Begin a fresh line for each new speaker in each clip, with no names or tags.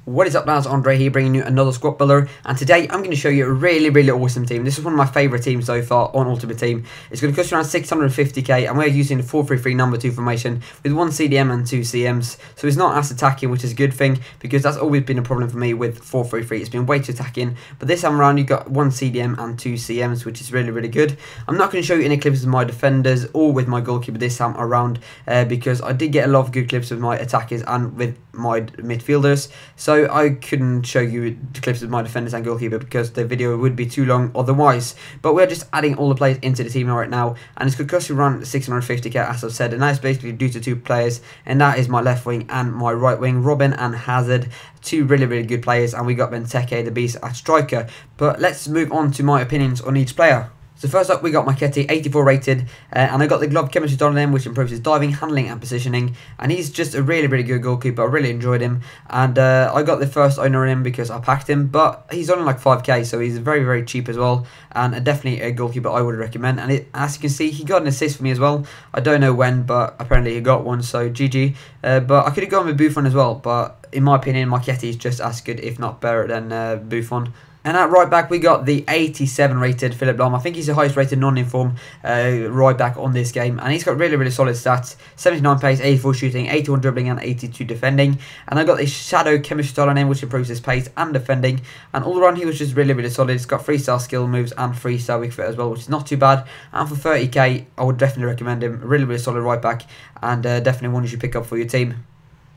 What is up now, it's Andre here bringing you another squad builder, and today I'm going to show you a really awesome team. This is one of my favourite teams so far on Ultimate Team. It's going to cost you around 650k and we're using the 4-3-3 number 2 formation with 1 CDM and 2 CMs. So it's not as attacking, which is a good thing because that's always been a problem for me with 4-3-3. It's been way too attacking, but this time around you've got 1 CDM and 2 CMs, which is really good. I'm not going to show you any clips of my defenders or with my goalkeeper this time around because I did get a lot of good clips with my attackers and with my midfielders, so I couldn't show you the clips of my defenders and goalkeeper because the video would be too long otherwise. But we're just adding all the players into the team right now, and it's going to cost you around 650k as I've said, and that's basically due to 2 players, and that is my left wing and my right wing, Robben and Hazard. 2 really good players, and we got Benteke the Beast at striker. But let's move on to my opinions on each player. So first up we got Maketi, 84 rated, and I got the glove chemistry on him, which improves his diving, handling and positioning, and he's just a really good goalkeeper. I really enjoyed him, and I got the first owner on him because I packed him, but he's only like 5k, so he's very cheap as well, and definitely a goalkeeper I would recommend. And as you can see, he got an assist for me as well. I don't know when, but apparently he got one, so GG. But I could have gone with Buffon as well, but in my opinion Maketi is just as good, if not better than Buffon. And at right back we got the 87 rated Philip Lahm. I think he's the highest rated non-inform right back on this game, and he's got really solid stats: 79 pace, 84 shooting, 81 dribbling and 82 defending. And I got the shadow chemistry style on him, which improves his pace and defending, and all around he was just really solid. He's got 3-star skill moves and 3-star weak foot as well, which is not too bad. And for 30k I would definitely recommend him. Really solid right back, and definitely one you should pick up for your team.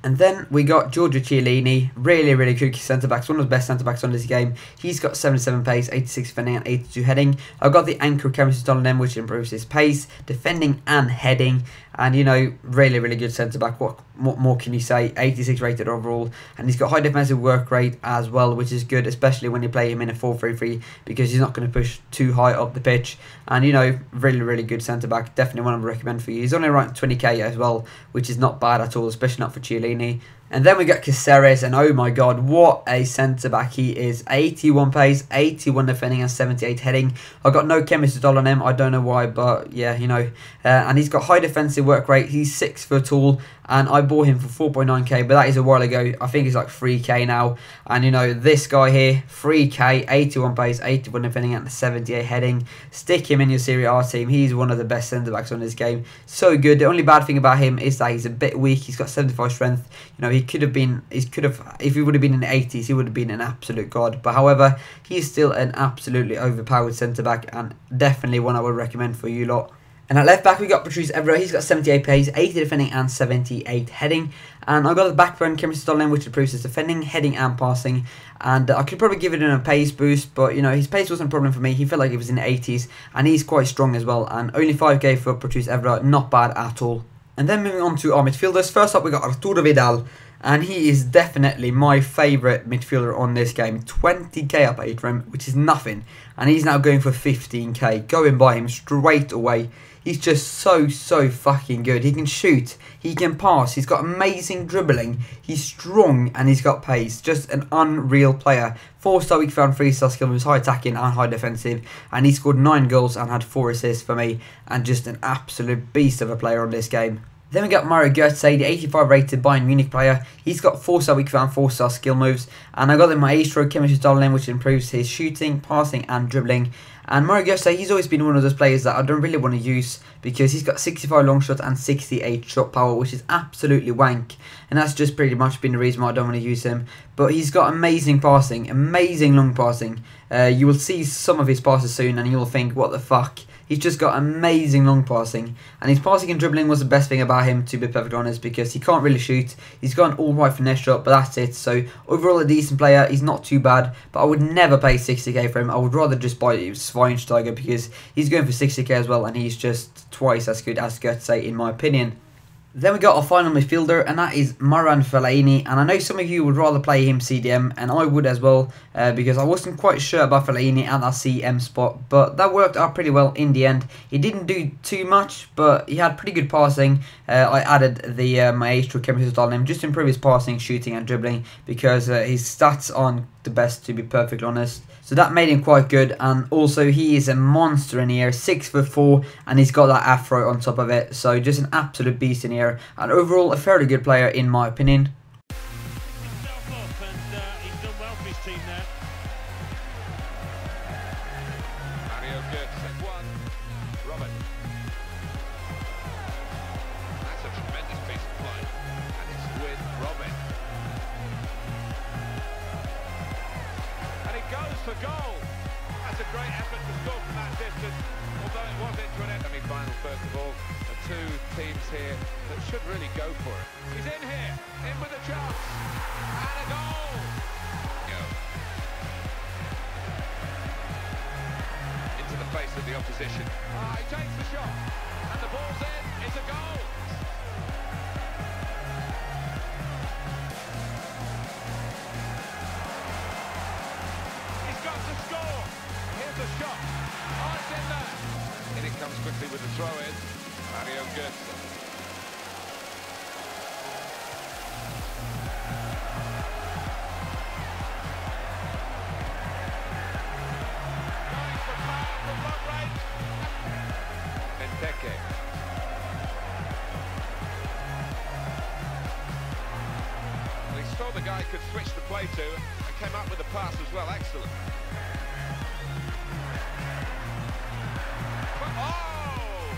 And then we got Giorgio Chiellini, really good centre-backs, one of the best centre-backs on this game. He's got 77 pace, 86 defending and 82 heading. I've got the anchor chemistry on him, which improves his pace, defending and heading. And, you know, really good centre-back. What more can you say? 86 rated overall. And he's got high defensive work rate as well, which is good, especially when you play him in a 4-3-3, because he's not going to push too high up the pitch. And, you know, really good centre-back. Definitely one I would recommend for you. He's only around 20k as well, which is not bad at all, especially not for Chiellini. And then we got Caceres, and oh my god, what a centre-back he is. 81 pace, 81 defending and 78 heading. I got no chemistry doll on him, I don't know why, but yeah, you know. And he's got high defensive work rate, he's 6 foot tall, and I bought him for 4.9k, but that is a while ago. I think he's like 3k now. And you know, this guy here, 3k, 81 pace, 81 defending and 78 heading. Stick him in your Serie A team. He's one of the best centre-backs on this game. So good. The only bad thing about him is that he's a bit weak. He's got 75 strength. You know, if he would have been in the 80s, he would have been an absolute god. But however, he's still an absolutely overpowered centre-back, and definitely one I would recommend for you lot. And at left back we got Patrice Evra. He's got 78 pace, 80 defending and 78 heading. And I got the backbone chemistry stolen, which improves his defending, heading and passing. And I could probably give it a pace boost, but you know, his pace wasn't a problem for me. He felt like he was in the 80s, and he's quite strong as well. And only 5k for Patrice Evra, not bad at all. And then moving on to our midfielders. First up we got Arturo Vidal, and he is definitely my favourite midfielder on this game. 20k I paid for him, which is nothing, and he's now going for 15k. Go and buy him straight away. He's just so fucking good. He can shoot, he can pass, he's got amazing dribbling, he's strong, and he's got pace. Just an unreal player. 4-star weak found, 3-star skill moves, high attacking and high defensive, and he scored 9 goals and had 4 assists for me, and just an absolute beast of a player on this game. Then we got Mario Götze, the 85 rated Bayern Munich player. He's got 4-star weak found, 4-star skill moves, and I got the Maestro chemistry style in, which improves his shooting, passing and dribbling. And Mario Götze, he's always been one of those players that I don't really want to use because he's got 65 long shot and 68 shot power, which is absolutely wank. And that's just pretty much been the reason why I don't want to use him. But he's got amazing passing, amazing long passing. You will see some of his passes soon and you will think, what the fuck? He's just got amazing long passing, and his passing and dribbling was the best thing about him, to be perfectly honest, because he can't really shoot. He's got an alright finesse shot, but that's it. So overall a decent player. He's not too bad, but I would never pay 60k for him. I would rather just buy Schweinsteiger because he's going for 60k as well, and he's just twice as good as Götze in my opinion. Then we got our final midfielder, and that is Marouane Fellaini. And I know some of you would rather play him CDM, and I would as well, because I wasn't quite sure about Fellaini at that CM spot, but that worked out pretty well in the end. He didn't do too much, but he had pretty good passing. I added the Maestro chemistry style on him just to improve his passing, shooting and dribbling, because his stats aren't the best, to be perfectly honest. So that made him quite good, and also he is a monster in here, 6'4", and he's got that afro on top of it, so just an absolute beast in here, and overall a fairly good player in my opinion.
and he's done well for his team there.
Robben. That's a tremendous piece of play, and it's with Robben. And he goes for goal. That's a great effort to score from that distance, although it was into an semi-final first of all. The two teams here that should really go for it. He's in here, in with a chance, and a goal. Into the face of the opposition. He takes the shot, and the ball's in. It's a goal. He's got to score. Here's the shot. Oh, it's in there. In it comes quickly with the throw-in. Mario Götze. Well, he saw the guy could switch the play to and came up with the pass as well. Excellent. Oh!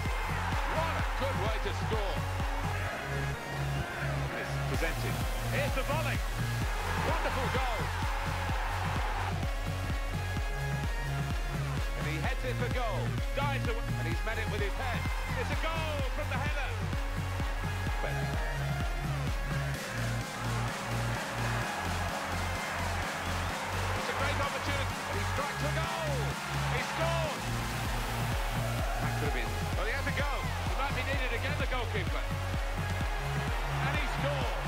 What a good way to score. It's presented. Here's the volley. Wonderful goal. And he heads it for goal. Dives away, and he's met it with his head. It's a goal from the header. It's a great opportunity. And he strikes a goal. He scored. That could have been. Well, he has a go. He might be needed again, the goalkeeper. And he scored.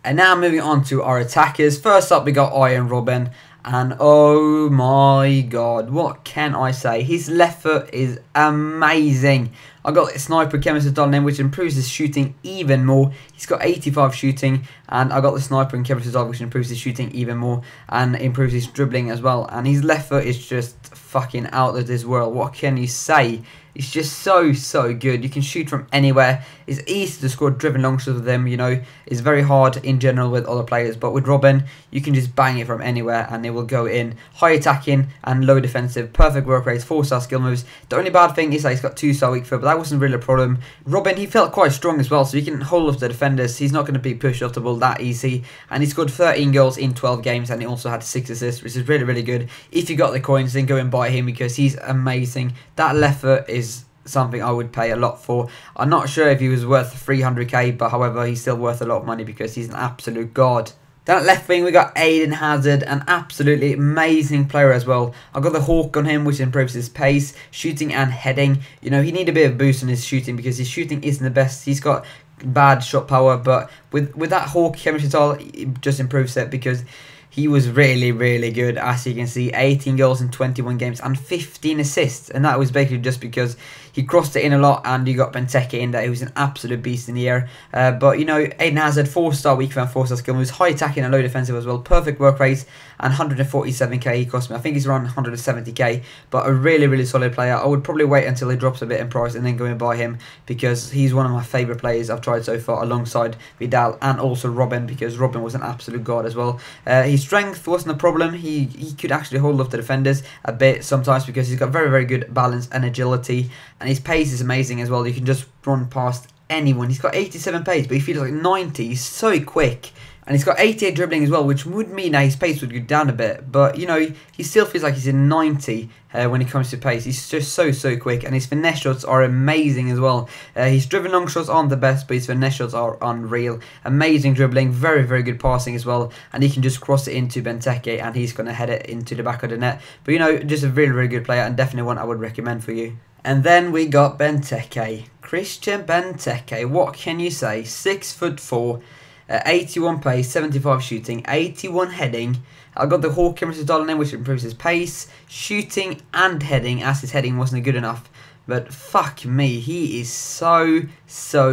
And now moving on to our attackers. First up, we got Robben. And oh my god, what can I say? His left foot is amazing. I got sniper chemistry done in, which improves his shooting even more. He's got 85 shooting, and I got the sniper and chemistry done, which improves his shooting even more and improves his dribbling as well. And his left foot is just fucking out of this world. What can you say? It's just so good. You can shoot from anywhere. It's easy to score driven long shots with them, you know. It's very hard in general with other players, but with Robben, you can just bang it from anywhere and it will go in. High attacking and low defensive. Perfect work rates, 4-star skill moves. The only bad thing is that he's got 2-star weak foot, but that wasn't really a problem. Robben, he felt quite strong as well, so he can hold off the defenders. He's not going to be pushed off the ball that easy. And he scored 13 goals in 12 games, and he also had 6 assists, which is really good. If you got the coins, then go and buy him because he's amazing. That left foot is something I would pay a lot for. I'm not sure if he was worth 300k, but however, he's still worth a lot of money because he's an absolute god. Then at left wing, we got AndreHDGaming, an absolutely amazing player as well. I got the Hawk on him, which improves his pace, shooting and heading. You know, he needs a bit of a boost on his shooting because his shooting isn't the best. He's got bad shot power, but with that Hawk chemistry style, it just improves it because he was really good. As you can see, 18 goals in 21 games and 15 assists. And that was basically just because he crossed it in a lot and you got Benteke in there. He was an absolute beast in the air. But, you know, AndreHDGaming, 4-star weak foot, 4-star skill moves, high attacking and low defensive as well. Perfect work rate and 147k he cost me. I think he's around 170k. But a really solid player. I would probably wait until he drops a bit in price and then go and buy him because he's one of my favourite players I've tried so far alongside Vidal and also Robben because Robben was an absolute god as well. His strength wasn't a problem. He could actually hold off the defenders a bit sometimes because he's got very good balance and agility, and his pace is amazing as well. You can just run past anyone. He's got 87 pace, but he feels like 90. He's so quick. And he's got 88 dribbling as well, which would mean that his pace would go down a bit. But, you know, he still feels like he's in 90 when it comes to pace. He's just so quick. And his finesse shots are amazing as well. His driven long shots aren't the best, but his finesse shots are unreal. Amazing dribbling, very good passing as well. And he can just cross it into Benteke and he's going to head it into the back of the net. But, you know, just a really good player and definitely one I would recommend for you. And then we got Benteke. Christian Benteke. What can you say? 6'4". 81 pace, 75 shooting, 81 heading. I got the Hawk chemistry style in, which improves his pace, shooting and heading, as his heading wasn't good enough. But fuck me, he is so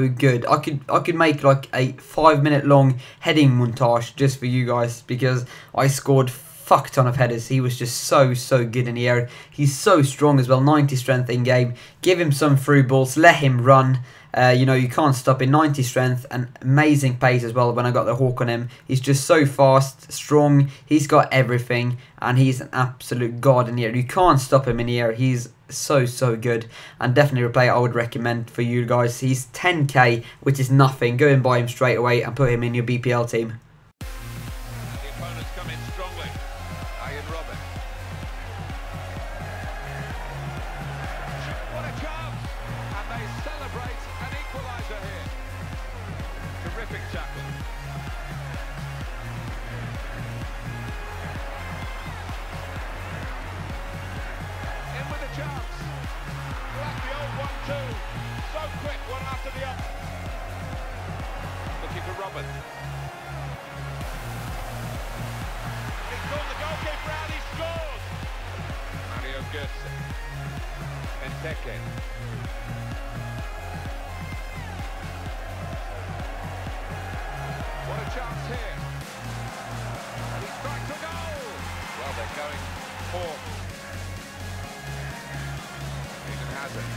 good. I could make like a 5-minute long heading montage just for you guys because I scored fuck ton of headers. He was just so good in the air. He's so strong as well, 90 strength in game. Give him some through balls, let him run. You know, you can't stop him. 90 strength and amazing pace as well when I got the hawk on him. He's just so fast, strong, he's got everything, and he's an absolute god in the air. You can't stop him in the air. He's so good, and definitely a player I would recommend for you guys. He's 10k, which is nothing. Go and buy him straight away and put him in your BPL team.
The opponents come in strongly. Robben. What a chance! And they celebrate an equaliser here. Terrific tackle. In with a chance. Like the old 1-2. So quick, one after the other. Looking for Robben. He's called the goalkeeper out, he scores! Mario Götze. Benteke. What a chance here. And he strikes a goal! Well, they're going for Eden Hazard.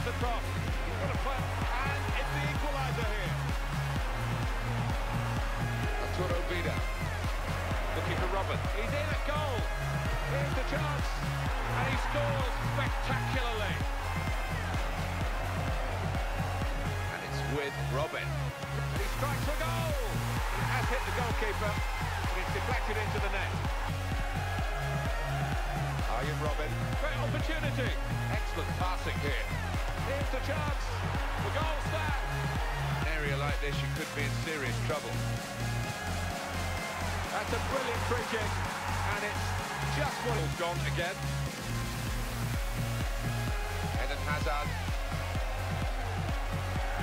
Across. He's got a play, and it's the equaliser here. Vidal. Looking for Robben. He's in at goal. Here's the chance. And he scores spectacularly. And it's with Robben. He strikes a goal. He has hit the goalkeeper. It's deflected into the net. Robben. Great opportunity. Excellent passing here. Here's the chance. The goal stand. An area like this, you could be in serious trouble. That's a brilliant free kick, and it's just what it's gone again. Eden Hazard.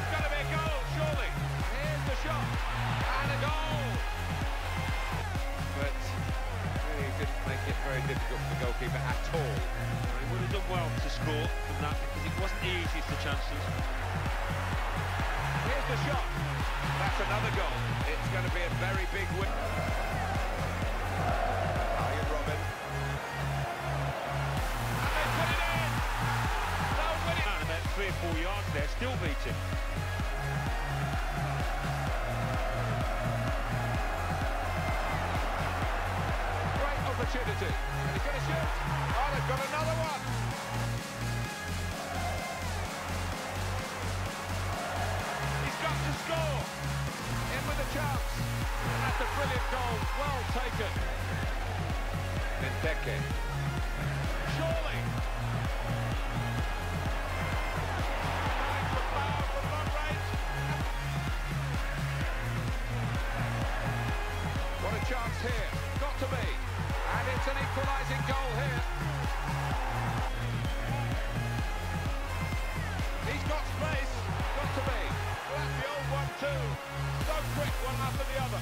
It's going to be a goal, surely. Here's the shot, and a goal. But really didn't make it very difficult for the goalkeeper at all.
He would have done well to score from that because it wasn't the easiest of chances.
Here's the shot. That's another goal. It's going to be a very big win. Robben. And they put it in. They'll win it.
And about 3 or 4 yards there, still beating.
Great opportunity. And he's going to shoot. Oh, they've got another one. He's got to score. In with a chance. And that's a brilliant goal. Well taken. Benteke. Surely. Going for power from long range. What a chance here. Got to be. And it's an equalising goal here. He's got space. Got to be. Well, that's the old 1-2. So quick, one after the other.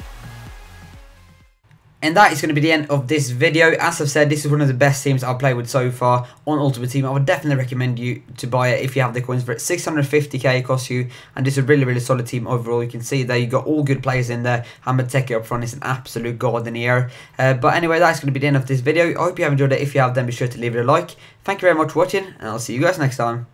And that is going to be the end of this video. As I've said, this is one of the best teams I've played with so far on Ultimate Team. I would definitely recommend you to buy it if you have the coins for it. 650k it costs you, and it's a really solid team overall. You can see there you got all good players in there. Benteke up front is an absolute god in the air. But anyway, that's going to be the end of this video. I hope you have enjoyed it. If you have, then be sure to leave it a like. Thank you very much for watching, and I'll see you guys next time.